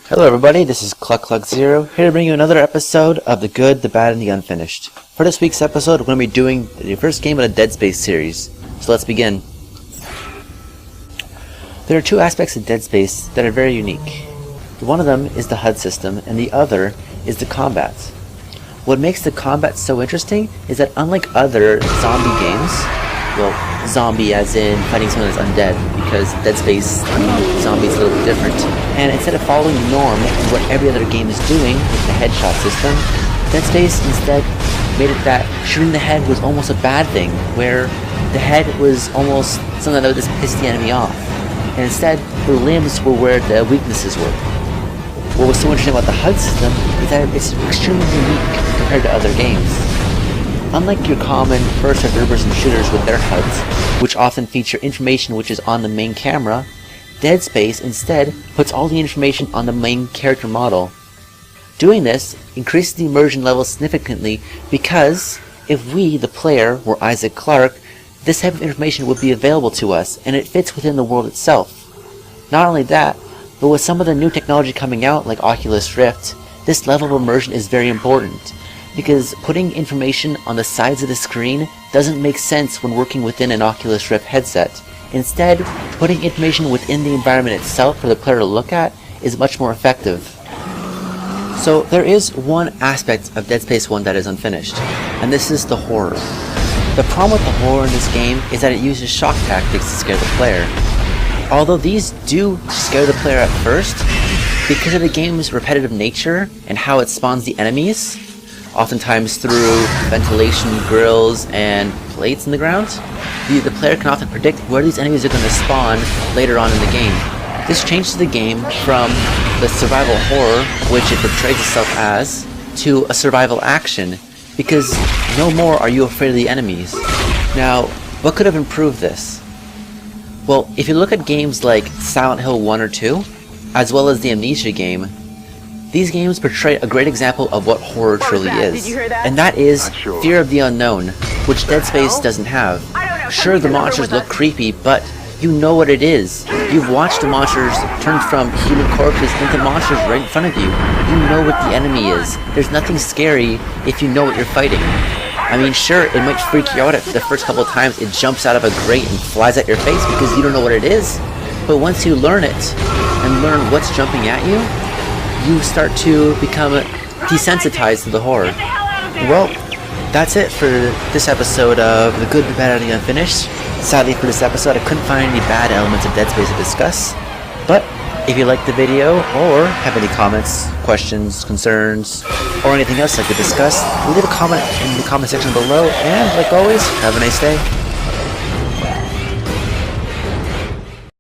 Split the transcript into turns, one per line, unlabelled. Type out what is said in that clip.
Hello everybody, this is Cluck Cluck Zero, here to bring you another episode of The Good, the Bad, and the Unfinished. For this week's episode, we're going to be doing the first game of the Dead Space series, so let's begin. There are two aspects of Dead Space that are very unique. One of them is the HUD system, and the other is the combat. What makes the combat so interesting is that unlike other zombie games, well, zombie as in fighting someone that's undead, because Dead Space, zombies a little bit different. And instead of following the norm and what every other game is doing with the headshot system, Dead Space instead made it that shooting the head was almost a bad thing, where the head was almost something that would just piss the enemy off. And instead, the limbs were where the weaknesses were. What was so interesting about the HUD system is that it's extremely unique compared to other games. Unlike your common first or third-person shooters with their HUDs, which often feature information which is on the main camera, Dead Space instead puts all the information on the main character model. Doing this increases the immersion level significantly because if we, the player, were Isaac Clarke, this type of information would be available to us, and it fits within the world itself. Not only that, but with some of the new technology coming out, like Oculus Rift, this level of immersion is very important, because putting information on the sides of the screen doesn't make sense when working within an Oculus Rift headset. Instead, putting information within the environment itself for the player to look at is much more effective. So there is one aspect of Dead Space 1 that is unfinished, and this is the horror. The problem with the horror in this game is that it uses shock tactics to scare the player. Although these do scare the player at first, because of the game's repetitive nature and how it spawns the enemies, oftentimes through ventilation grills and plates in the ground, the player can often predict where these enemies are going to spawn later on in the game. This changes the game from the survival horror, which it portrays itself as, to a survival action, because no more are you afraid of the enemies. Now, what could have improved this? Well, if you look at games like Silent Hill 1 or 2, as well as the Amnesia game, these games portray a great example of what horror truly is. And that is fear of the unknown, which Dead Space doesn't have. Sure, the monsters look creepy, but you know what it is. You've watched the monsters turn from human corpses into monsters right in front of you. You know what the enemy is. There's nothing scary if you know what you're fighting. I mean, sure, it might freak you out if the first couple of times it jumps out of a grate and flies at your face because you don't know what it is. But once you learn it, and learn what's jumping at you, you start to become desensitized to the horror. Well, that's it for this episode of The Good, the Bad, and the Unfinished. Sadly for this episode, I couldn't find any bad elements of Dead Space to discuss. But if you liked the video, or have any comments, questions, concerns, or anything else you'd like to discuss, leave a comment in the comment section below, and like always, have a nice day.